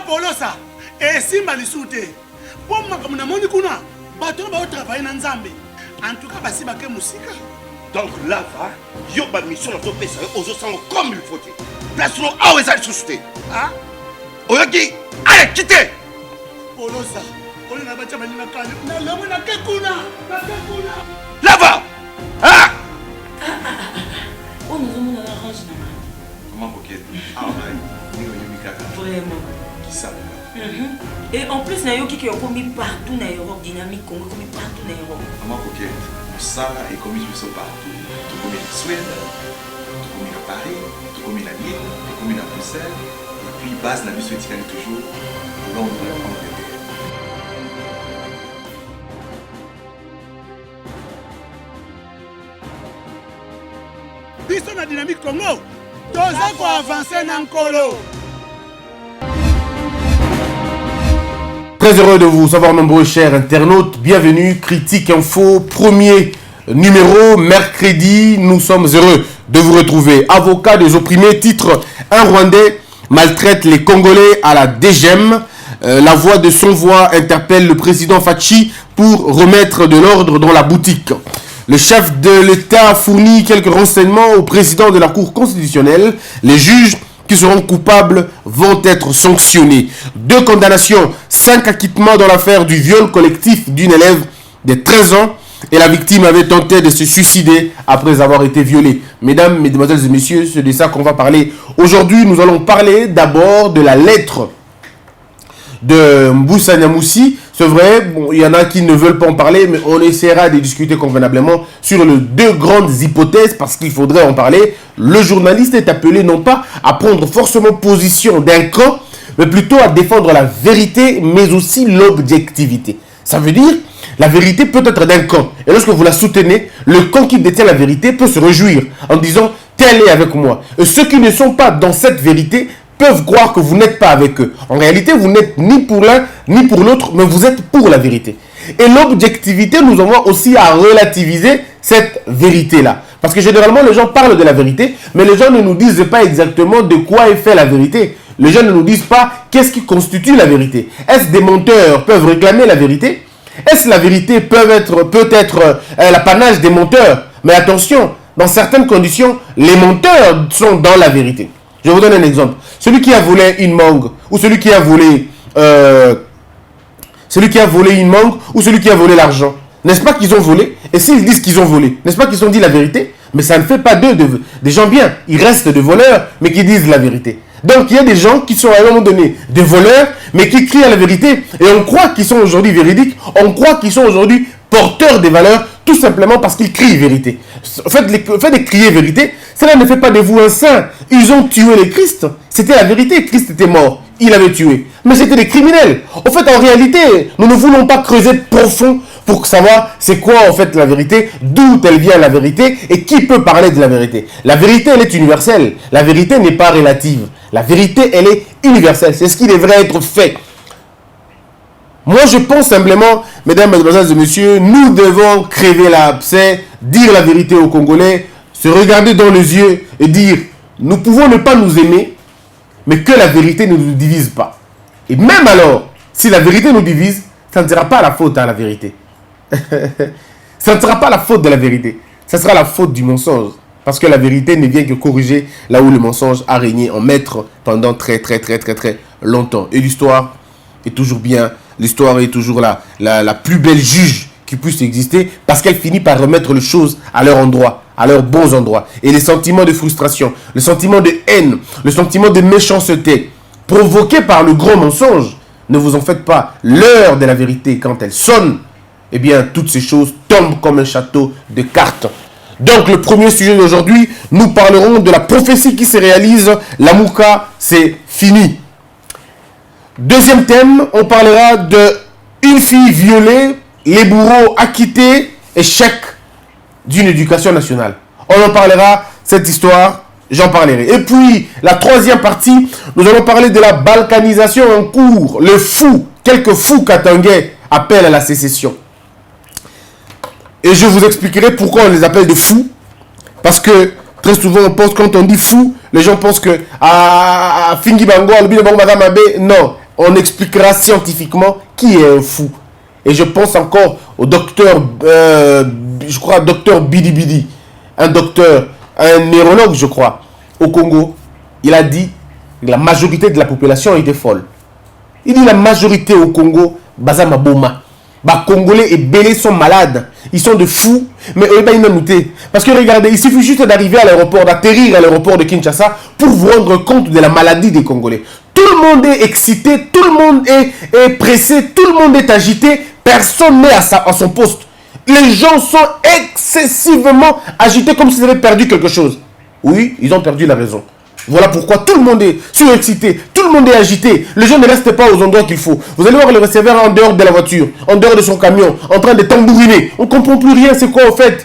Polosa. Et si Malisute. Pour moi, comme on a kuna, bateau va travailler dans Nzambe. En tout cas, si baké musique. Donc là, va, yo ba mission na to pesa aux autres comme il faut. Place lo a weza susute. Ah? Oyoki, allez quitter. Polosa. On a battu ma ligne kali. Na lomo na kekuna. Na kekuna. Là va. Ah. Oh, nous avons la range. Comment coquette. Ah ouais. Ni oyumi kaka. Vraiment. Qui ça? Et en plus, Nayoki qui est commis partout dans l'Europe, dynamique Congo, commis partout dans l'Europe. Comment coquette. Ça est commis partout. Tout comme en Suède, tout comme à Paris, tout comme à Lille, tout comme à Bruxelles. Et puis, base la mission est toujours Londres, Angleterre. Biso na dynamique Congo. Toza ko avancer na nkolo. Très heureux de vous savoir nombreux chers internautes. Bienvenue, Critique Info, premier numéro, mercredi. Nous sommes heureux de vous retrouver. Avocat des opprimés, titre: un Rwandais maltraite les Congolais à la DGM. La voix de son voix interpelle le président Fachi pour remettre de l'ordre dans la boutique. Le chef de l'État fournit quelques renseignements au président de la Cour constitutionnelle. Les juges qui seront coupables vont être sanctionnés. 2 condamnations, 5 acquittements dans l'affaire du viol collectif d'une élève de 13 ans. Et la victime avait tenté de se suicider après avoir été violée. Mesdames, mesdemoiselles et messieurs, c'est de ça qu'on va parler. Aujourd'hui, nous allons parler d'abord de la lettre de Mbusa Nyamwisi. C'est vrai, bon, il y en a qui ne veulent pas en parler, mais on essaiera de discuter convenablement sur les 2 grandes hypothèses parce qu'il faudrait en parler. Le journaliste est appelé non pas à prendre forcément position d'un camp, mais plutôt à défendre la vérité, mais aussi l'objectivité. Ça veut dire, la vérité peut être d'un camp. Et lorsque vous la soutenez, le camp qui détient la vérité peut se réjouir en disant « tel est avec moi ». Et ceux qui ne sont pas dans cette vérité peuvent croire que vous n'êtes pas avec eux. En réalité, vous n'êtes ni pour l'un ni pour l'autre, mais vous êtes pour la vérité. Et l'objectivité nous envoie aussi à relativiser cette vérité-là. Parce que généralement, les gens parlent de la vérité, mais les gens ne nous disent pas exactement de quoi est fait la vérité. Les gens ne nous disent pas qu'est-ce qui constitue la vérité. Est-ce des menteurs peuvent réclamer la vérité? Est-ce la vérité peut être l'apanage des menteurs? Mais attention, dans certaines conditions, les menteurs sont dans la vérité. Je vous donne un exemple. Celui qui a volé une mangue, ou celui qui a volé une mangue, ou celui qui a volé l'argent. N'est-ce pas qu'ils ont volé? Et s'ils disent qu'ils ont volé, n'est-ce pas qu'ils ont dit la vérité? Mais ça ne fait pas d'eux des gens bien. Ils restent des voleurs, mais qui disent la vérité. Donc il y a des gens qui sont à un moment donné des voleurs, mais qui crient à la vérité. Et on croit qu'ils sont aujourd'hui véridiques. On croit qu'ils sont aujourd'hui porteurs des valeurs, tout simplement parce qu'ils crient vérité. En fait, le fait de crier vérité, cela ne fait pas de vous un saint. Ils ont tué le Christ. C'était la vérité. Christ était mort. Il avait tué. Mais c'était des criminels. En fait, en réalité, nous ne voulons pas creuser profond pour savoir c'est quoi en fait la vérité, d'où elle vient la vérité et qui peut parler de la vérité. La vérité, elle est universelle. La vérité n'est pas relative. La vérité, elle est universelle. C'est ce qui devrait être fait. Moi, je pense simplement, mesdames, mesdemoiselles et messieurs, nous devons crever l'abcès, dire la vérité aux Congolais, se regarder dans les yeux et dire, nous pouvons ne pas nous aimer, mais que la vérité ne nous divise pas. Et même alors, si la vérité nous divise, ça ne sera pas la faute à la vérité. Ça ne sera pas la faute de la vérité. Ça sera la faute du mensonge. Parce que la vérité ne vient que corriger là où le mensonge a régné en maître pendant très longtemps. Et l'histoire est toujours bien. L'histoire est toujours la plus belle juge qui puisse exister parce qu'elle finit par remettre les choses à leur endroit, à leurs bons endroits. Et les sentiments de frustration, le sentiment de haine, le sentiment de méchanceté provoqués par le gros mensonge, ne vous en faites pas. L'heure de la vérité, quand elle sonne, eh bien, toutes ces choses tombent comme un château de cartes. Donc, le premier sujet d'aujourd'hui, nous parlerons de la prophétie qui se réalise. La Mouka, c'est fini. Deuxième thème, on parlera d'une fille violée, les bourreaux acquittés et chèque d'une éducation nationale. On en parlera, cette histoire, j'en parlerai. Et puis, la troisième partie, nous allons parler de la balkanisation en cours. Le fou, quelques fous katangais appellent à la sécession. Et je vous expliquerai pourquoi on les appelle des fous. Parce que très souvent, quand on dit fou, les gens pensent que Fingi Bango, non. on expliquera scientifiquement qui est un fou. Et je pense encore au docteur, je crois, docteur Bidi Bidi, un docteur, un neurologue, je crois, au Congo. Il a dit que la majorité de la population était folle. Il dit la majorité au Congo, Bazama Boma. Les Congolais et Belé sont malades. Ils sont de fous. Mais eux, ils n'ont noté. Parce que regardez, il suffit juste d'arriver à l'aéroport, d'atterrir à l'aéroport de Kinshasa pour vous rendre compte de la maladie des Congolais. Tout le monde est excité, tout le monde est pressé, tout le monde est agité. Personne n'est à son poste. Les gens sont excessivement agités comme s'ils avaient perdu quelque chose. Oui, ils ont perdu la raison. Voilà pourquoi tout le monde est surexcité, tout le monde est agité. Les gens ne restent pas aux endroits qu'il faut. Vous allez voir le receveur en dehors de la voiture, en dehors de son camion, en train de tambouriner. On ne comprend plus rien, c'est quoi au fait?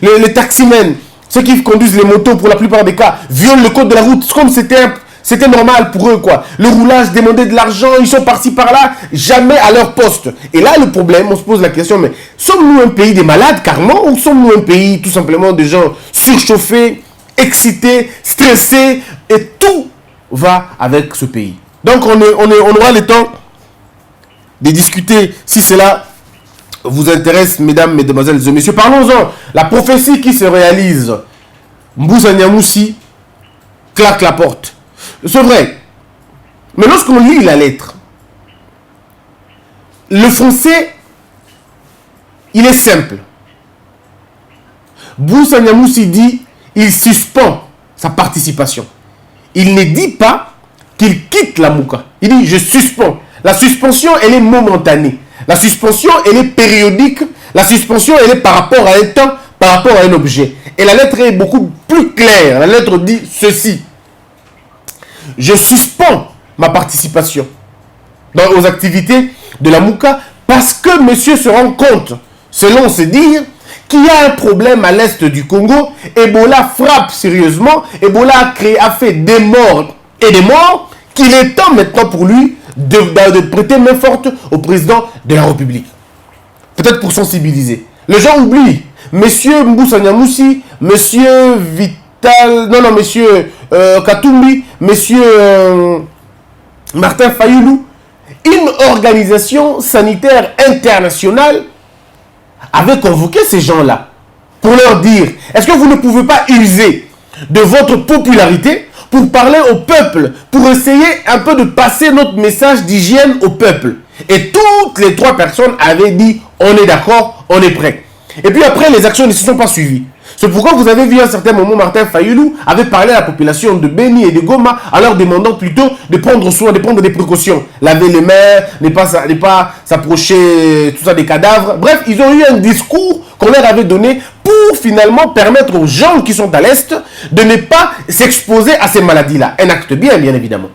Les taximens, ceux qui conduisent les motos pour la plupart des cas, violent le code de la route comme c'était normal pour eux, quoi. Le roulage, demander de l'argent, ils sont partis par là, jamais à leur poste. Et là, le problème, on se pose la question, mais sommes-nous un pays des malades, carrément, ou sommes-nous un pays, tout simplement, de gens surchauffés, excités, stressés, et tout va avec ce pays. Donc, on aura le temps de discuter, si cela vous intéresse, mesdames, mesdemoiselles et messieurs. Parlons-en, la prophétie qui se réalise. Mboussa Niamoussi claque la porte. C'est vrai. Mais lorsqu'on lit la lettre, le français, il est simple. Mboussa Niamoussi dit, il suspend sa participation. Il ne dit pas qu'il quitte la Mouka. Il dit, je suspends. La suspension, elle est momentanée. La suspension, elle est périodique. La suspension, elle est par rapport à un temps, par rapport à un objet. Et la lettre est beaucoup plus claire. La lettre dit ceci. Je suspends ma participation aux activités de la Mouka parce que monsieur se rend compte, selon ses dires, qu'il y a un problème à l'est du Congo. Ebola frappe sérieusement. Ebola a fait des morts et des morts, qu'il est temps maintenant pour lui de prêter main forte au président de la République. Peut-être pour sensibiliser. Les gens oublient. Monsieur Mboussa Niamoussi, monsieur monsieur Katumbi, monsieur Martin Fayoulou, une organisation sanitaire internationale avait convoqué ces gens-là pour leur dire, est-ce que vous ne pouvez pas user de votre popularité pour parler au peuple, pour essayer un peu de passer notre message d'hygiène au peuple? Et toutes les trois personnes avaient dit, on est d'accord, on est prêt. Et puis après, les actions ne se sont pas suivies. C'est pourquoi vous avez vu à un certain moment, Martin Fayoulou avait parlé à la population de Beni et de Goma en leur demandant plutôt de prendre soin, de prendre des précautions. Laver les mains, ne pas s'approcher, tout ça, des cadavres. Bref, ils ont eu un discours qu'on leur avait donné pour finalement permettre aux gens qui sont à l'Est de ne pas s'exposer à ces maladies-là. Un acte bien évidemment.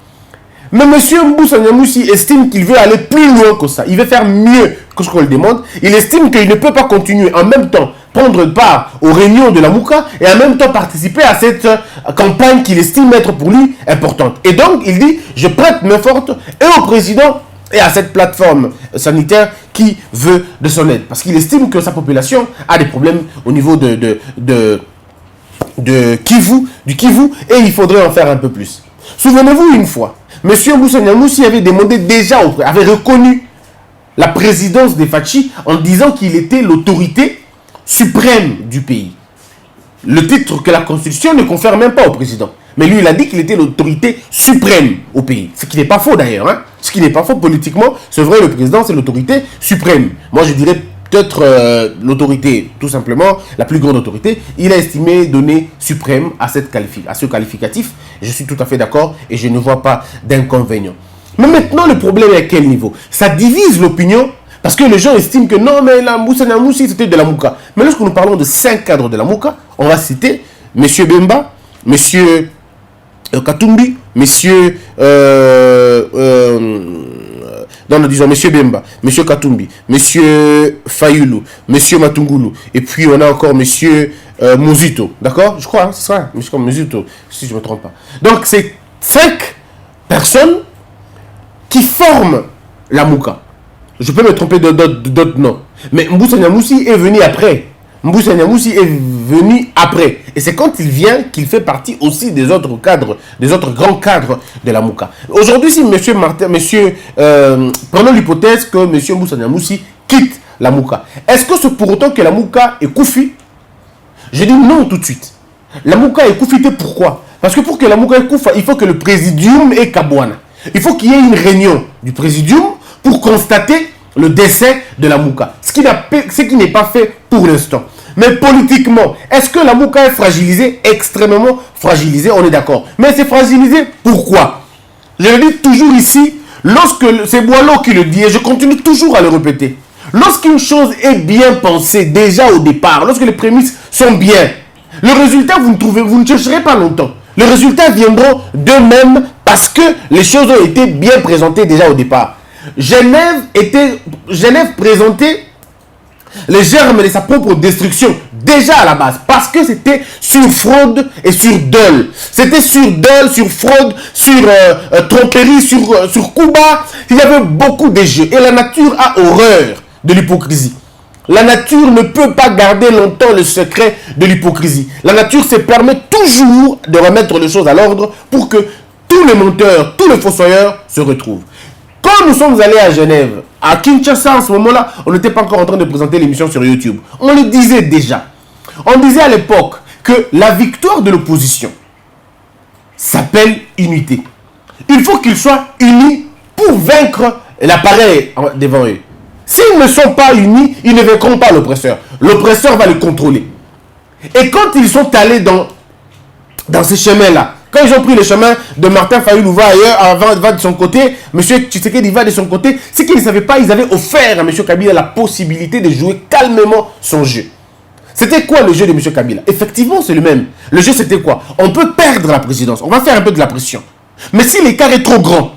Mais M. Mboussa Niamoussi estime qu'il veut aller plus loin que ça. Il veut faire mieux que ce qu'on lui demande. Il estime qu'il ne peut pas continuer en même temps prendre part aux réunions de la Mouka et en même temps participer à cette campagne qu'il estime être pour lui importante. Et donc, il dit, je prête main forte et au président et à cette plateforme sanitaire qui veut de son aide. Parce qu'il estime que sa population a des problèmes au niveau du Kivu, et il faudrait en faire un peu plus. Souvenez-vous une fois, M. Mboussa Niamoussi avait demandé déjà, avait reconnu la présidence de Fachi en disant qu'il était l'autorité suprême du pays. Le titre que la Constitution ne confère même pas au président. Mais lui, il a dit qu'il était l'autorité suprême au pays. Ce qui n'est pas faux d'ailleurs. Hein? Ce qui n'est pas faux politiquement. C'est vrai, le président, c'est l'autorité suprême. Moi, je dirais peut-être l'autorité, tout simplement, la plus grande autorité. Il a estimé donner suprême à ce qualificatif. Je suis tout à fait d'accord et je ne vois pas d'inconvénient. Mais maintenant, le problème est à quel niveau? Ça divise l'opinion. Parce que les gens estiment que non, mais la Mboussa Niamoussi, c'était de la Mouka. Mais lorsque nous parlons de 5 cadres de la Mouka, on va citer M. Bemba, M. Katumbi, M. disons M. Bemba, M. Katumbi, M. Fayoulou, M. Matungulu, et puis on a encore M. Mouzito. D'accord? Je crois, hein, c'est ça, M. Mouzito, si je ne me trompe pas. Donc, c'est 5 personnes qui forment la Mouka. Je peux me tromper d'autres noms. Mais Mboussa Niamoussi est venu après. Mboussa Niamoussi est venu après. Et c'est quand il vient qu'il fait partie aussi des autres cadres, des autres grands cadres de la Mouka. Aujourd'hui, si monsieur Martin, prenons l'hypothèse que monsieur Mboussa Niamoussi quitte la Mouka, est-ce que c'est pour autant que la Mouka est Koufi? Je dis non tout de suite. La Mouka est Koufité, pourquoi? Parce que pour que la Mouka est Koufa, il faut que le présidium ait Kabouana. Il faut qu'il y ait une réunion du présidium pour constater le décès de la Mouka. Ce qui n'est pas fait pour l'instant. Mais politiquement, est-ce que la Mouka est fragilisée? Extrêmement fragilisée, on est d'accord. Mais c'est fragilisé pourquoi? Je le dis toujours ici, lorsque c'est Boileau qui le dit, et je continue toujours à le répéter. Lorsqu'une chose est bien pensée déjà au départ, lorsque les prémices sont bien, le résultat, vous ne chercherez pas longtemps. Les résultats viendront d'eux-mêmes parce que les choses ont été bien présentées déjà au départ. Genève présentait les germes de sa propre destruction déjà à la base parce que c'était sur fraude et sur dol. C'était sur dol, sur fraude, sur tromperie, sur coup bas. Il y avait beaucoup de jeux et la nature a horreur de l'hypocrisie. La nature ne peut pas garder longtemps le secret de l'hypocrisie. La nature se permet toujours de remettre les choses à l'ordre pour que tous les menteurs, tous les fossoyeurs se retrouvent. Quand nous sommes allés à Genève, à Kinshasa, en ce moment-là, on n'était pas encore en train de présenter l'émission sur YouTube. On le disait déjà. On disait à l'époque que la victoire de l'opposition s'appelle unité. Il faut qu'ils soient unis pour vaincre l'appareil devant eux. S'ils ne sont pas unis, ils ne vaincront pas l'oppresseur. L'oppresseur va le contrôler. Et quand ils sont allés dans ces chemins-là, quand ils ont pris le chemin de Martin Fayulu va ailleurs, va de son côté, M. Tshisekedi va de son côté, c'est qu'ils ne savaient pas, ils avaient offert à M. Kabila la possibilité de jouer calmement son jeu. C'était quoi le jeu de M. Kabila? Effectivement, c'est le même. Le jeu, c'était quoi? On peut perdre la présidence, on va faire un peu de la pression. Mais si l'écart est trop grand,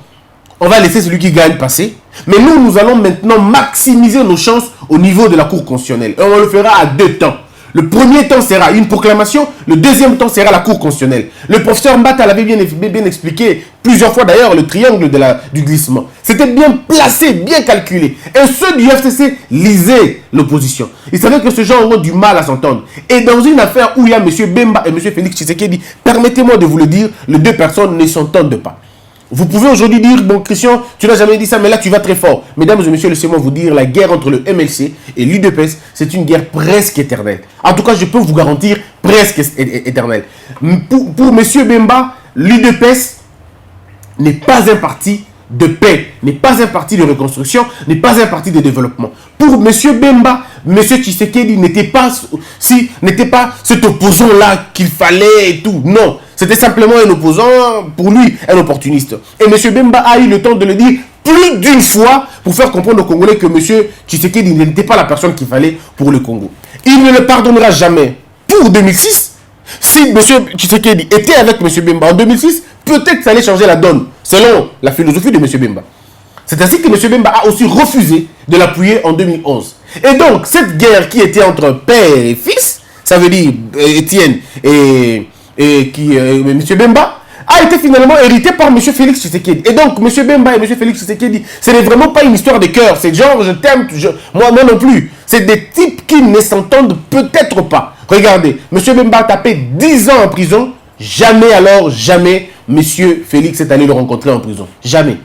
on va laisser celui qui gagne passer. Mais nous allons maintenant maximiser nos chances au niveau de la Cour constitutionnelle. Et on le fera à 2 temps. Le premier temps sera une proclamation, le deuxième temps sera la Cour constitutionnelle. Le professeur Mbata l'avait bien expliqué plusieurs fois d'ailleurs, le triangle du glissement. C'était bien placé, bien calculé. Et ceux du FCC lisaient l'opposition. Ils savaient que ces gens auront du mal à s'entendre. Et dans une affaire où il y a M. Bemba et M. Félix Tshisekedi, permettez-moi de vous le dire, les deux personnes ne s'entendent pas. Vous pouvez aujourd'hui dire, bon Christian, tu n'as jamais dit ça, mais là tu vas très fort. Mesdames et messieurs, laissez-moi vous dire, la guerre entre le MLC et l'UDPS, c'est une guerre presque éternelle. En tout cas, je peux vous garantir, presque éternelle. Pour M. Bemba, l'UDPS n'est pas un parti de paix, n'est pas un parti de reconstruction, n'est pas un parti de développement. Pour M. Bemba, M. Tshisekedi n'était pas cet opposant-là qu'il fallait et tout. Non. C'était simplement un opposant, pour lui, un opportuniste. Et M. Bemba a eu le temps de le dire plus d'une fois pour faire comprendre aux Congolais que M. Tshisekedi n'était pas la personne qu'il fallait pour le Congo. Il ne le pardonnera jamais. Pour 2006, si M. Tshisekedi était avec M. Bemba en 2006, peut-être que ça allait changer la donne, selon la philosophie de M. Bemba. C'est ainsi que M. Bemba a aussi refusé de l'appuyer en 2011. Et donc, cette guerre qui était entre père et fils, ça veut dire Étienne et M. Bemba, a été finalement hérité par M. Félix Tshisekedi. Et donc, M. Bemba et M. Félix Tshisekedi, ce n'est vraiment pas une histoire de cœur. C'est genre, je t'aime, moi non plus. C'est des types qui ne s'entendent peut-être pas. Regardez, M. Bemba a tapé 10 ans en prison. Jamais alors, jamais, M. Félix est allé le rencontrer en prison. Jamais.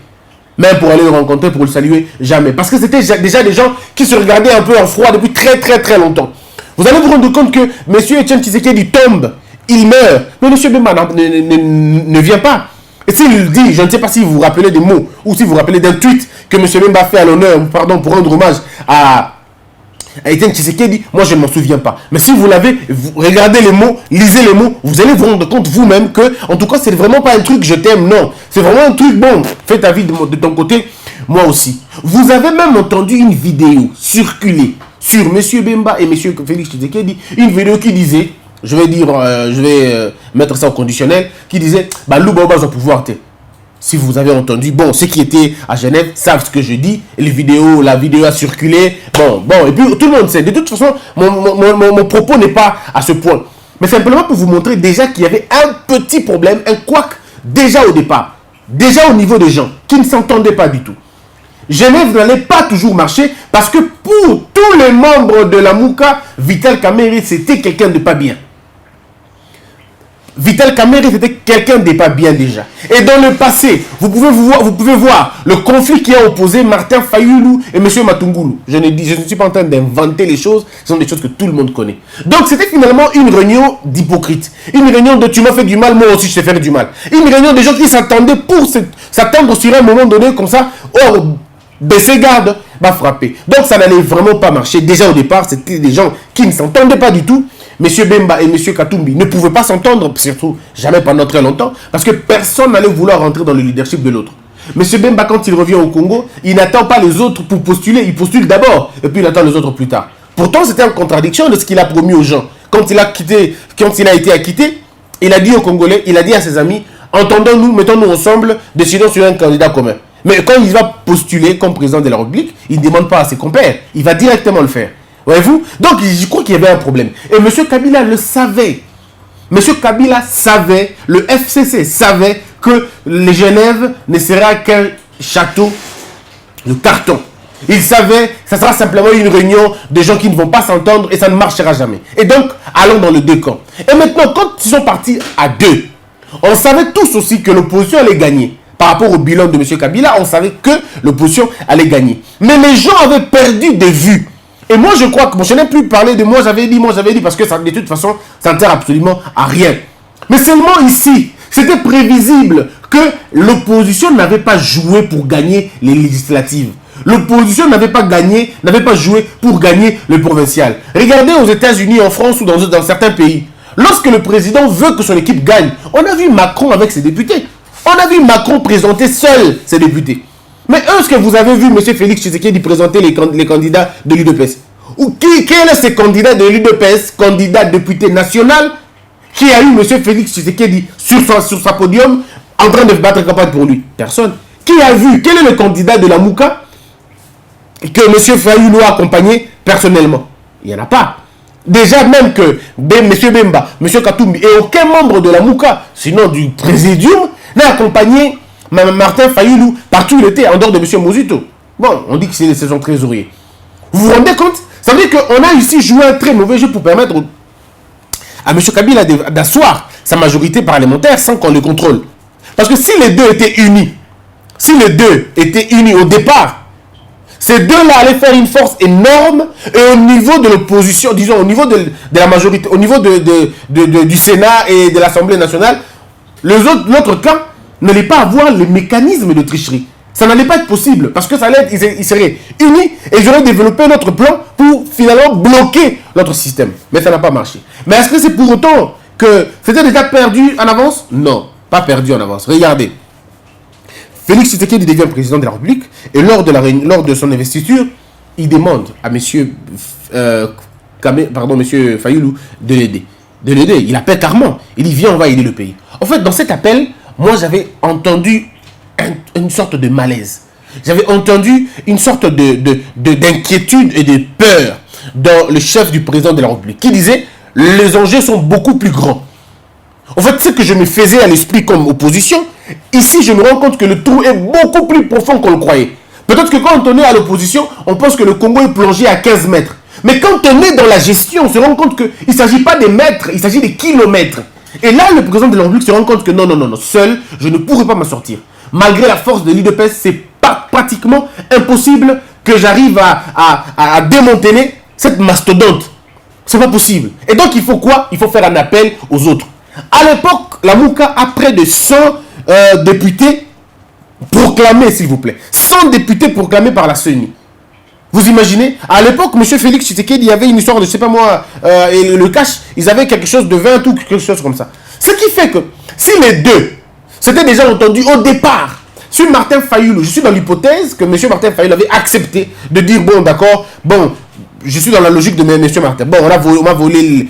Même pour aller le rencontrer, pour le saluer, jamais. Parce que c'était déjà des gens qui se regardaient un peu en froid depuis très longtemps. Vous allez vous rendre compte que M. Etienne Tshisekedi tombe, il meurt. Mais M. Bemba ne vient pas. Et s'il dit, je ne sais pas si vous vous rappelez des mots, ou si vous vous rappelez d'un tweet que M. Bemba fait à l'honneur, pour rendre hommage à Etienne Tshisekedi, moi je ne m'en souviens pas. Mais si vous l'avez, regardez les mots, lisez les mots, vous allez vous rendre compte vous-même que, en tout cas, c'est vraiment pas un truc je t'aime, non. C'est vraiment un truc, bon, fais ta vie de ton côté, moi aussi. Vous avez même entendu une vidéo circuler sur M. Bemba et M. Félix Tshisekedi, une vidéo qui disait, je vais mettre ça au conditionnel, qui disait, bah, Louba va pouvoir te. Si vous avez entendu, bon, ceux qui étaient à Genève savent ce que je dis. La vidéo a circulé. Bon, et puis tout le monde sait. De toute façon, mon propos n'est pas à ce point. Mais simplement pour vous montrer déjà qu'il y avait un petit problème, un couac, déjà au départ. Déjà au niveau des gens qui ne s'entendaient pas du tout. Genève n'allait pas toujours marcher parce que pour tous les membres de la Mouka, Vital Kamerhe, c'était quelqu'un de pas bien. Vital Kamerhe, c'était quelqu'un de pas bien déjà. Et dans le passé, vous pouvez voir le conflit qui a opposé Martin Fayulu et M. Matungulu. Je ne suis pas en train d'inventer les choses, ce sont des choses que tout le monde connaît. Donc c'était finalement une réunion d'hypocrites. Une réunion de tu m'as fait du mal, moi aussi je t'ai fait du mal. Une réunion de gens qui s'attendaient pour s'attendre sur un moment donné comme ça, baisser garde, va frapper. Donc ça n'allait vraiment pas marcher. Déjà au départ, c'était des gens qui ne s'entendaient pas du tout. M. Bemba et M. Katumbi ne pouvaient pas s'entendre, surtout jamais pendant très longtemps, parce que personne n'allait vouloir rentrer dans le leadership de l'autre. M. Bemba, quand il revient au Congo, il n'attend pas les autres pour postuler, il postule d'abord, et puis il attend les autres plus tard. Pourtant, c'était en contradiction de ce qu'il a promis aux gens. Quand il a été acquitté, il a dit aux Congolais, il a dit à ses amis, entendons-nous, mettons-nous ensemble, décidons sur un candidat commun. Mais quand il va postuler comme président de la République, il ne demande pas à ses compères, il va directement le faire. Voyez-vous? Donc, je crois qu'il y avait un problème. Et M. Kabila le savait. M. Kabila savait, le FCC savait que les Genève ne sera qu'un château de carton. Il savait que ça sera simplement une réunion de gens qui ne vont pas s'entendre et ça ne marchera jamais. Et donc, allons dans le deux camps. Et maintenant, quand ils sont partis à deux, on savait tous aussi que l'opposition allait gagner. Par rapport au bilan de M. Kabila, on savait que l'opposition allait gagner. Mais les gens avaient perdu de vue. Et moi, je crois que, je n'ai plus parlé de moi, j'avais dit, parce que ça, de toute façon, ça ne sert absolument à rien. Mais seulement ici, c'était prévisible que l'opposition n'avait pas joué pour gagner les législatives. L'opposition n'avait pas joué pour gagner le provincial. Regardez aux États-Unis, en France ou dans certains pays. Lorsque le président veut que son équipe gagne, on a vu Macron avec ses députés. On a vu Macron présenter seul ses députés. Mais est-ce que vous avez vu M. Félix Tshisekedi présenter les candidats de l'UDPS? Ou quel est ce candidat de l'UDPS, candidat député national, qui a eu M. Félix Tshisekedi sur sa podium en train de battre campagne pour lui? Personne. Qui a vu? Quel est le candidat de la Mouka que M. Fayulu a accompagné personnellement? Il n'y en a pas. Déjà même que M. Bemba, M. Katumbi et aucun membre de la Mouka, sinon du présidium, n'a accompagné Martin Fayulu partout où il était, en dehors de M. Mozito. Bon, on dit que c'est son trésorier. Vous vous rendez compte? Ça veut dire qu'on a ici joué un très mauvais jeu pour permettre à M. Kabila d'asseoir sa majorité parlementaire sans qu'on le contrôle. Parce que si les deux étaient unis au départ, ces deux-là allaient faire une force énorme et au niveau de l'opposition, disons au niveau de la majorité, au niveau du Sénat et de l'Assemblée nationale, l'autre camp n'allait pas avoir le mécanisme de tricherie. Ça n'allait pas être possible parce que ils seraient unis et ils auraient développé notre plan pour finalement bloquer notre système. Mais ça n'a pas marché. Mais est-ce que c'est pour autant que c'était déjà perdu en avance? Non, pas perdu en avance. Regardez. Félix Tshisekedi devient président de la République et lors de son investiture, il demande à M. Fayulu de l'aider. Il appelle carrément. Il dit viens, on va aider le pays. En fait, dans cet appel, moi j'avais entendu une sorte de malaise. J'avais entendu une sorte d'inquiétude et de peur dans le chef du président de la République qui disait les enjeux sont beaucoup plus grands. En fait, ce que je me faisais à l'esprit comme opposition, ici je me rends compte que le trou est beaucoup plus profond qu'on le croyait. Peut-être que quand on est à l'opposition, on pense que le Congo est plongé à 15 mètres. Mais quand on est dans la gestion, on se rend compte qu'il ne s'agit pas des mètres, il s'agit des kilomètres. Et là, le président de la République se rend compte que non, seul, je ne pourrai pas m'en sortir. Malgré la force de l'UDPS, c'est pratiquement impossible que j'arrive à démanteler cette mastodonte. C'est pas possible. Et donc, il faut quoi? Il faut faire un appel aux autres. À l'époque, la Mouka a près de 100 députés proclamés, s'il vous plaît. 100 députés proclamés par la CENI. Vous imaginez? À l'époque, M. Félix Tshisekedi, il y avait une histoire de, je sais pas moi, et le cash, ils avaient quelque chose de 20 ou quelque chose comme ça. Ce qui fait que, si les deux, c'était déjà entendu au départ, sur Martin Fayulu, je suis dans l'hypothèse que M. Martin Fayulu avait accepté de dire, bon, d'accord, bon, je suis dans la logique de M. Martin. Bon, on m'a volé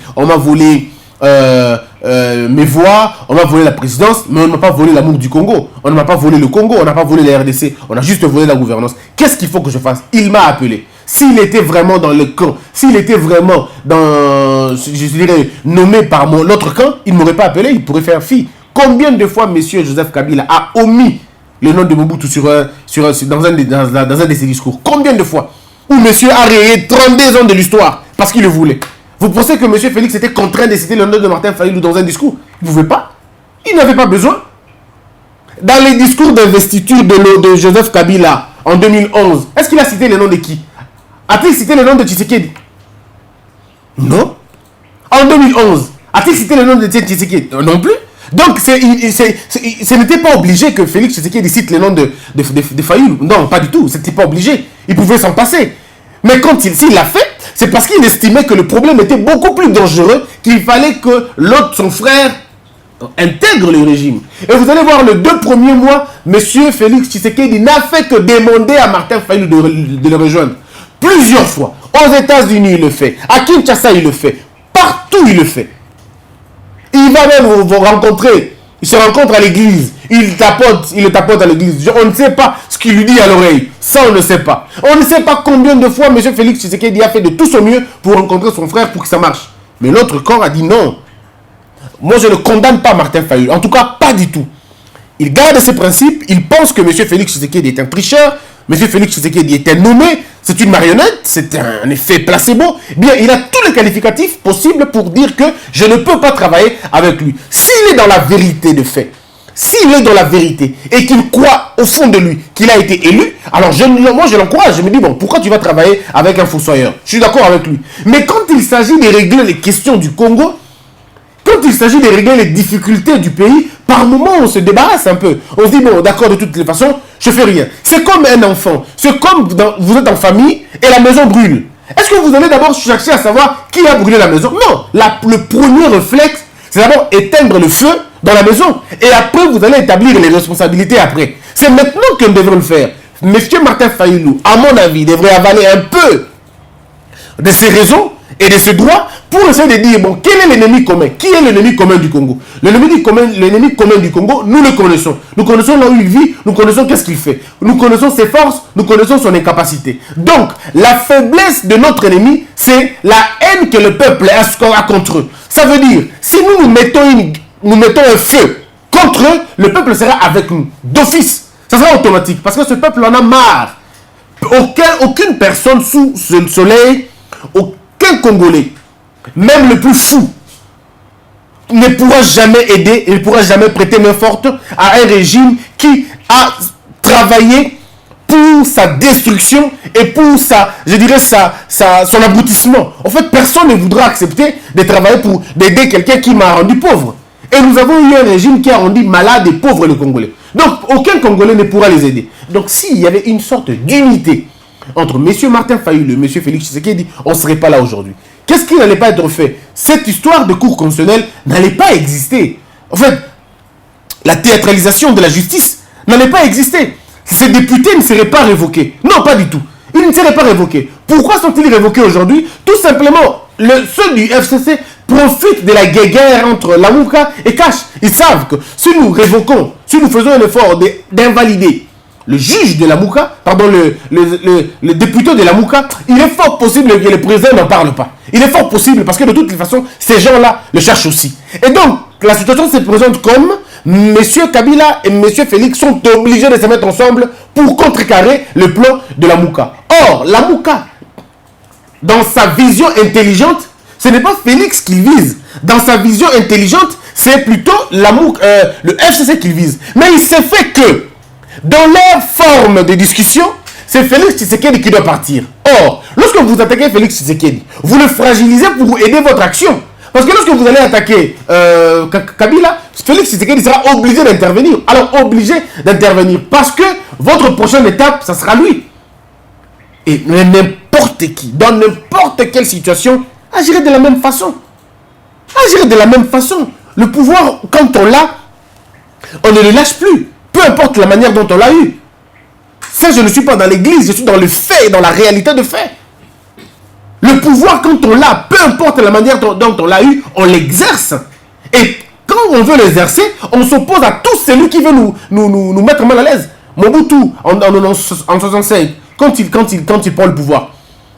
mes voix, on m'a volé la présidence, mais on ne m'a pas volé l'amour du Congo. On ne m'a pas volé le Congo, on n'a pas volé la RDC, on a juste volé la gouvernance. Qu'est-ce qu'il faut que je fasse? Il m'a appelé. S'il était vraiment dans le camp, s'il était vraiment dans, je dirais, nommé par l'autre camp, il ne m'aurait pas appelé, il pourrait faire fi. Combien de fois M. Joseph Kabila a omis le nom de Mobutu dans un de ses discours? Combien de fois? Où monsieur a rayé 32 ans de l'histoire parce qu'il le voulait. Vous pensez que monsieur Félix était contraint de citer le nom de Martin Fayulu dans un discours? Il ne pouvait pas. Il n'avait pas besoin. Dans les discours d'investiture de Joseph Kabila en 2011, est-ce qu'il a cité le nom de qui? A-t-il cité le nom de Tshisekedi? Non. En 2011, a-t-il cité le nom de Tshisekedi? Non plus. Donc, ce n'était pas obligé que Félix Tshisekedi cite le nom de Fayulu. Non, pas du tout. Ce n'était pas obligé. Il pouvait s'en passer. Mais quand s'il l'a fait, c'est parce qu'il estimait que le problème était beaucoup plus dangereux, qu'il fallait que l'autre, son frère, intègre le régime. Et vous allez voir, les 2 premiers mois, M. Félix Tshisekedi n'a fait que demander à Martin Fayulu de le rejoindre. Plusieurs fois. Aux États-Unis, il le fait. À Kinshasa, il le fait. Partout, il le fait. Il va même vous rencontrer. Il se rencontre à l'église. Il le tapote à l'église. On ne sait pas ce qu'il lui dit à l'oreille. Ça, on ne sait pas. On ne sait pas combien de fois M. Félix Tshisekedi a fait de tout son mieux pour rencontrer son frère pour que ça marche. Mais l'autre corps a dit non. Moi, je ne condamne pas Martin Fayulu. En tout cas, pas du tout. Il garde ses principes. Il pense que M. Félix Tshisekedi est un tricheur. M. Félix Tshisekedi est un nommé. C'est une marionnette. C'est un effet placebo. Bien, il a tous les qualificatifs possibles pour dire que je ne peux pas travailler avec lui. S'il est dans la vérité de fait, s'il est dans la vérité et qu'il croit au fond de lui qu'il a été élu, alors moi je l'encourage. Je me dis, bon, pourquoi tu vas travailler avec un fossoyeur? Je suis d'accord avec lui. Mais quand il s'agit de régler les questions du Congo, quand il s'agit de régler les difficultés du pays, par moment, on se débarrasse un peu. On se dit, bon, d'accord, de toutes les façons, je fais rien. C'est comme un enfant. C'est comme vous êtes en famille et la maison brûle. Est-ce que vous allez d'abord chercher à savoir qui a brûlé la maison? Non. Le premier réflexe, c'est d'abord éteindre le feu dans la maison. Et après, vous allez établir les responsabilités après. C'est maintenant que nous devons le faire. Monsieur Martin Fayulu, à mon avis, devrait avaler un peu de ses raisons et de ses droits pour essayer de dire, bon, quel est l'ennemi commun? Qui est l'ennemi commun du Congo? L'ennemi commun du Congo, nous le connaissons. Nous connaissons là où il vit, nous connaissons qu'est-ce qu'il fait. Nous connaissons ses forces, nous connaissons son incapacité. Donc, la faiblesse de notre ennemi, c'est la haine que le peuple a contre eux. Ça veut dire, si nous mettons un feu contre eux, le peuple sera avec nous, d'office. Ça sera automatique, parce que ce peuple en a marre. Aucune personne sous le soleil, aucun Congolais, même le plus fou, ne pourra jamais aider, il ne pourra jamais prêter main forte à un régime qui a travaillé pour sa destruction et pour son aboutissement. En fait, personne ne voudra accepter de travailler pour d'aider quelqu'un qui m'a rendu pauvre. Et nous avons eu un régime qui a rendu malade et pauvre les Congolais. Donc, aucun Congolais ne pourra les aider. Donc, s'il y avait une sorte d'unité entre M. Martin Fayulu et M. Félix Tshisekedi, on ne serait pas là aujourd'hui. Qu'est-ce qui n'allait pas être fait? Cette histoire de cour constitutionnelle n'allait pas exister. En fait, la théâtralisation de la justice n'allait pas exister. Ces députés ne seraient pas révoqués. Non, pas du tout. Ils ne seraient pas révoqués. Pourquoi sont-ils révoqués aujourd'hui? Tout simplement, ceux du FCC profitent de la guerre entre Lamuka et Kash. Ils savent que si nous révoquons, si nous faisons un effort d'invalider le juge de Lamuka, pardon, le député de Lamuka, il est fort possible que le président n'en parle pas. Il est fort possible parce que de toute façon, ces gens-là le cherchent aussi. Et donc, la situation se présente comme M. Kabila et M. Félix sont obligés de se mettre ensemble pour contrecarrer le plan de Lamuka. Or, Lamuka, dans sa vision intelligente, ce n'est pas Félix qu'il vise. Dans sa vision intelligente, c'est plutôt le FCC qu'il vise. Mais il s'est fait que, dans leur forme de discussion, c'est Félix Tshisekedi qui doit partir. Or, lorsque vous attaquez Félix Tshisekedi, vous le fragilisez pour aider votre action. Parce que lorsque vous allez attaquer Kabila, Félix Tshisekedi sera obligé d'intervenir. Alors, obligé d'intervenir parce que votre prochaine étape, ça sera lui. Et n'importe qui, dans n'importe quelle situation, agirait de la même façon. Agirait de la même façon. Le pouvoir, quand on l'a, on ne le lâche plus. Peu importe la manière dont on l'a eu. Ça, je ne suis pas dans l'église, je suis dans le fait, dans la réalité de fait. Le pouvoir, quand on l'a, peu importe la manière dont on l'a eu, on l'exerce. Et quand on veut l'exercer, on s'oppose à tout celui qui veut nous mettre mal à l'aise. Mobutu, en 65, quand il prend le pouvoir,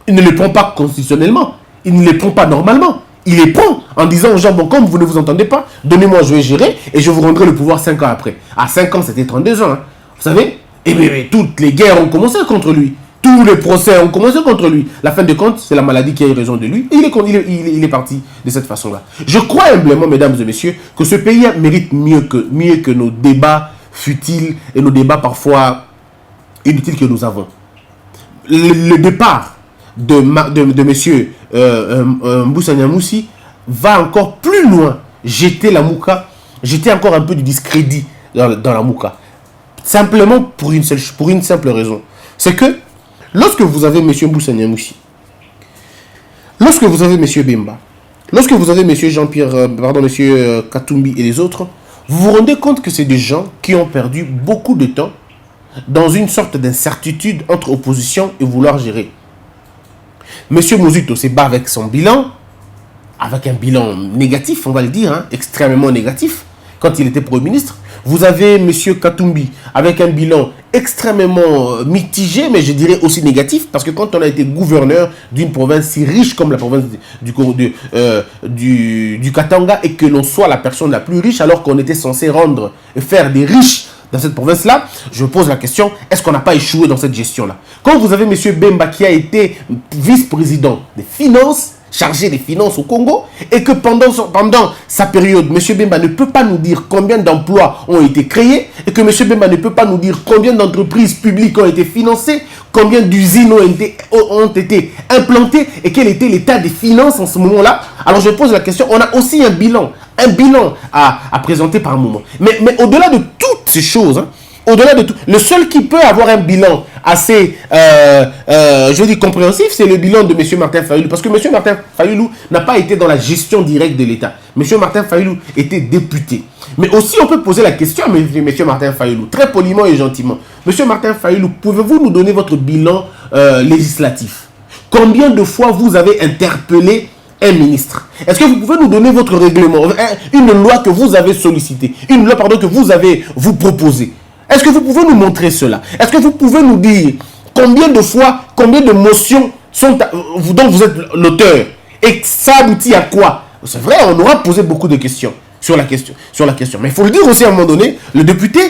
il ne le prend pas constitutionnellement, il ne le prend pas normalement. Il les prend en disant aux gens, bon, comme vous ne vous entendez pas, donnez-moi, je vais gérer et je vous rendrai le pouvoir 5 ans après. À 5 ans, c'était 32 ans. Hein. savez, et bien, toutes les guerres ont commencé contre lui. Tous les procès ont commencé contre lui. La fin de compte, c'est la maladie qui a eu raison de lui. Et il est parti de cette façon-là. Je crois humblement, mesdames et messieurs, que ce pays mérite mieux que nos débats futiles et nos débats parfois inutiles que nous avons. Le départ de monsieur Mbusa Nyamoussi va encore plus loin, jeter la Mouka, jeter encore un peu de discrédit dans la Mouka. Simplement pour une simple raison. C'est que lorsque vous avez monsieur Mbusa Nyamoussi, lorsque vous avez monsieur Bemba, lorsque vous avez monsieur monsieur Katumbi et les autres, vous vous rendez compte que c'est des gens qui ont perdu beaucoup de temps dans une sorte d'incertitude entre opposition et vouloir gérer. Monsieur Mouzito se bat avec son bilan, avec un bilan négatif, on va le dire, hein, extrêmement négatif, quand il était Premier ministre. Vous avez monsieur Katumbi avec un bilan extrêmement mitigé, mais je dirais aussi négatif, parce que quand on a été gouverneur d'une province si riche comme la province du Katanga, et que l'on soit la personne la plus riche, alors qu'on était censé rendre et faire des riches dans cette province-là, je pose la question, est-ce qu'on n'a pas échoué dans cette gestion-là? Quand vous avez M. Bemba qui a été vice-président des finances, chargé des finances au Congo, et que pendant sa période, M. Bemba ne peut pas nous dire combien d'emplois ont été créés, et que M. Bemba ne peut pas nous dire combien d'entreprises publiques ont été financées, combien d'usines ont été implantées, et quel était l'état des finances en ce moment-là. Alors je pose la question, on a aussi un bilan à présenter par moment. Mais au-delà de toutes ces choses, hein, au-delà de tout, le seul qui peut avoir un bilan assez, je dis compréhensif, c'est le bilan de M. Martin Fayulu. Parce que M. Martin Fayulu n'a pas été dans la gestion directe de l'État. M. Martin Fayulu était député. Mais aussi, on peut poser la question à M. Martin Fayulu, très poliment et gentiment. M. Martin Fayulu, pouvez-vous nous donner votre bilan législatif? Combien de fois vous avez interpellé un ministre? Est-ce que vous pouvez nous donner votre règlement, une loi que vous avez sollicitée, une loi, pardon, que vous proposez? Est-ce que vous pouvez nous montrer cela? Est-ce que vous pouvez nous dire combien de fois, combien de motions dont vous êtes l'auteur? Et ça aboutit à quoi? C'est vrai, on aura posé beaucoup de questions sur la question. Mais il faut le dire aussi à un moment donné, le député,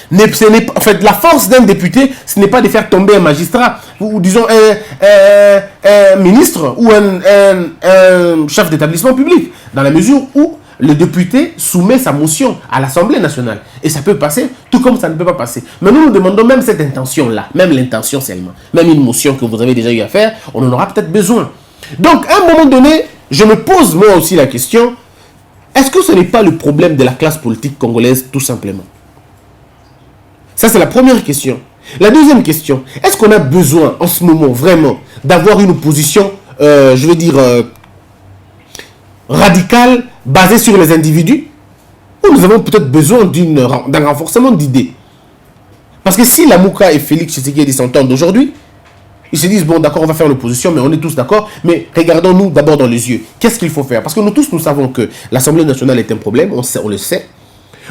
en fait, la force d'un député, ce n'est pas de faire tomber un magistrat, ou disons un ministre, ou un chef d'établissement public, dans la mesure où le député soumet sa motion à l'Assemblée nationale. Et ça peut passer, tout comme ça ne peut pas passer. Mais nous demandons même cette intention-là, même l'intention seulement, même une motion que vous avez déjà eu à faire, on en aura peut-être besoin. Donc, à un moment donné, je me pose moi aussi la question, est-ce que ce n'est pas le problème de la classe politique congolaise, tout simplement? Ça, c'est la première question. La deuxième question, est-ce qu'on a besoin, en ce moment, vraiment, d'avoir une opposition, je veux dire, radicale, basée sur les individus, ou nous avons peut-être besoin d'un renforcement d'idées? Parce que si la Mouka et Félix Tshisekedi s'entendent aujourd'hui, ils se disent, bon d'accord, on va faire l'opposition, mais on est tous d'accord, mais regardons-nous d'abord dans les yeux. Qu'est-ce qu'il faut faire? Parce que nous tous, nous savons que l'Assemblée nationale est un problème, on le sait.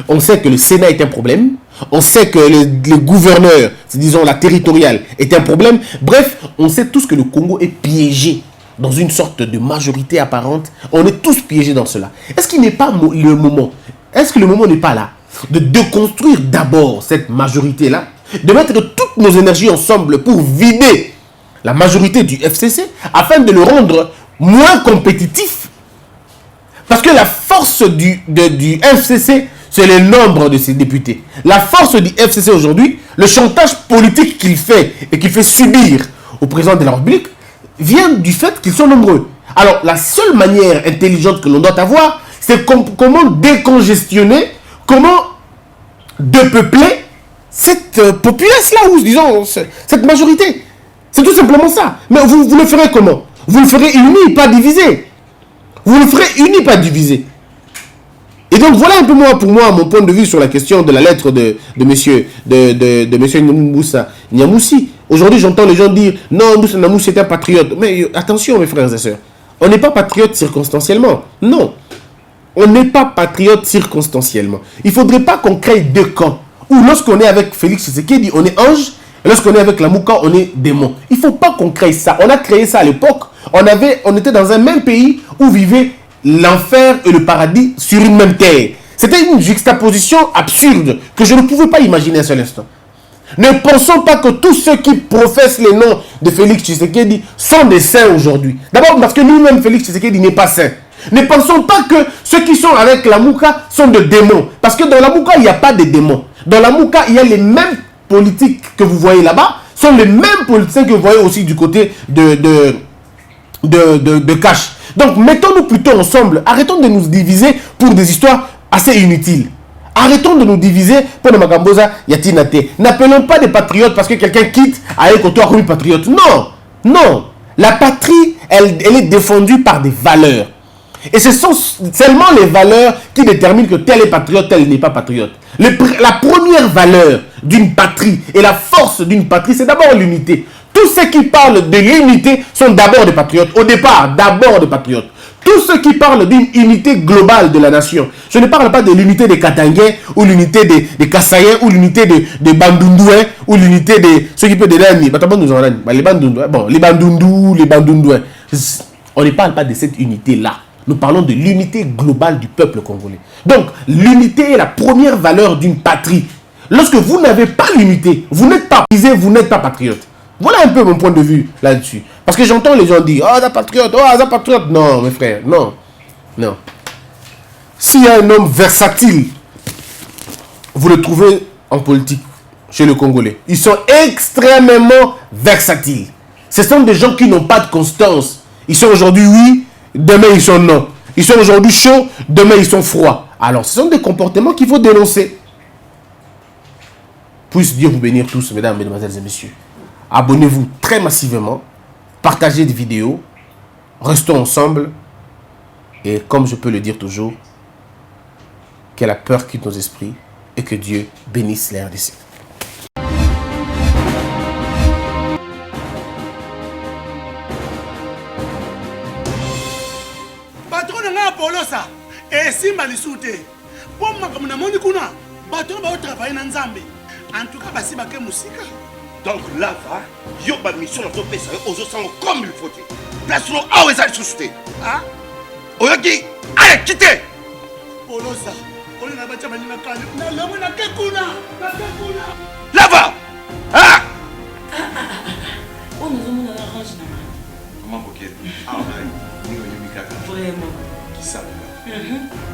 On sait que le Sénat est un problème. On sait que le gouverneur, disons la territoriale, est un problème. Bref, on sait tous que le Congo est piégé dans une sorte de majorité apparente. On est tous piégés dans cela. Est-ce qu'il n'est pas le moment? Est-ce que le moment n'est pas là de déconstruire d'abord cette majorité-là, de mettre toutes nos énergies ensemble pour vider la majorité du FCC afin de le rendre moins compétitif? Parce que la force du FCC, c'est le nombre de ses députés. La force du FCC aujourd'hui, le chantage politique qu'il fait et qu'il fait subir au président de la République vient du fait qu'ils sont nombreux. Alors, la seule manière intelligente que l'on doit avoir, c'est comment décongestionner, comment depeupler cette populace-là, ou disons, cette majorité. C'est tout simplement ça. Mais vous le ferez comment? Vous le ferez uni, pas divisé. Vous le ferez uni, pas divisé. Et donc voilà un peu pour moi mon point de vue sur la question de la lettre de monsieur Mbusa Nyamoussi. Aujourd'hui, j'entends les gens dire non, Mbusa Nyamoussi est un patriote. Mais attention, mes frères et sœurs, on n'est pas patriote circonstanciellement. Non, on n'est pas patriote circonstanciellement. Il ne faudrait pas qu'on crée deux camps. Ou lorsqu'on est avec Félix Tshisekedi, on est ange. Et lorsqu'on est avec la Mouka, on est démon. Il ne faut pas qu'on crée ça. On a créé ça à l'époque. On était dans un même pays où vivaient l'enfer et le paradis sur une même terre. C'était une juxtaposition absurde que je ne pouvais pas imaginer à ce instant. Ne pensons pas que tous ceux qui professent les noms de Félix Tshisekedi sont des saints aujourd'hui. D'abord parce que lui-même, Félix Tshisekedi, n'est pas saint. Ne pensons pas que ceux qui sont avec la Mouka sont des démons. Parce que dans la Mouka, il n'y a pas de démons. Dans la Mouka, il y a les mêmes politiques que vous voyez là-bas, sont les mêmes politiciens que vous voyez aussi du côté de Cash. Donc, mettons-nous plutôt ensemble. Arrêtons de nous diviser pour des histoires assez inutiles. Arrêtons de nous diviser pour le Magamboza Yatinate. N'appelons pas des patriotes parce que quelqu'un quitte à écouter comme patriote. Non, non. La patrie, elle est défendue par des valeurs. Et ce sont seulement les valeurs qui déterminent que tel est patriote, tel n'est pas patriote. La première valeur d'une patrie et la force d'une patrie, c'est d'abord l'unité. Tous ceux qui parlent de l'unité sont d'abord des patriotes. Au départ, d'abord des patriotes. Tous ceux qui parlent d'une unité globale de la nation. Je ne parle pas de l'unité des Katangais, ou l'unité des Kassaïens, ou l'unité des Bandundouins, ou l'unité de ceux qui peuvent dire les Bandundouins. Bon, les Bandundous, les Bandundouins. On ne parle pas de cette unité-là. Nous parlons de l'unité globale du peuple congolais. Donc, l'unité est la première valeur d'une patrie. Lorsque vous n'avez pas l'unité, vous n'êtes pas prisé, vous n'êtes pas patriote. Voilà un peu mon point de vue là-dessus. Parce que j'entends les gens dire « Oh, ça patriote, oh, ça patriote ». Non, mes frères, non. Non. S'il y a un homme versatile, vous le trouvez en politique chez les Congolais. Ils sont extrêmement versatiles. Ce sont des gens qui n'ont pas de constance. Ils sont aujourd'hui oui, demain ils sont non. Ils sont aujourd'hui chauds, demain ils sont froids. Alors, ce sont des comportements qu'il faut dénoncer. Puisse Dieu vous bénir tous, mesdames, mesdemoiselles et messieurs. Abonnez-vous très massivement. Partagez des vidéos. Restons ensemble. Et comme je peux le dire toujours, que la peur quitte nos esprits et que Dieu bénisse les RDC. Patron na Polosa et Simba Lisute. Pour moi comme na moni kuna, patron ba travailler na Nzambe. En tout cas, basi bake musika. Donc là, va, yo ba mission na to pesa aux sango comme il faut. Place no awe za susute. Ah? Oyoki, allez quittez. Polosa, on na bacha bani na kanya. Na lomo na kekuna, na kekuna. Là va. Ah! Oh, nous avons la range na main. Comment coquette? Ah, Vraiment. qui savent.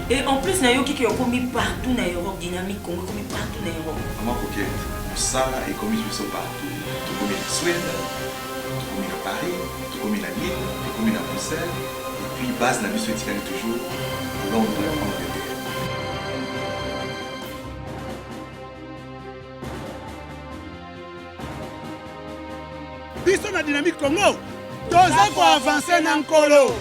Et en plus, na yoki qui est commis partout na Europe, dynamique Congo commis partout na Europe. Comment coquette? Ça est commis partout. Tout comme la Suède, tout comme à Paris, tout comme à Lille, tout comme à Bruxelles. Et puis, base la mission est toujours Londres, Angleterre. Biso na dynamique Congo. Toza ko avancer na nkolo.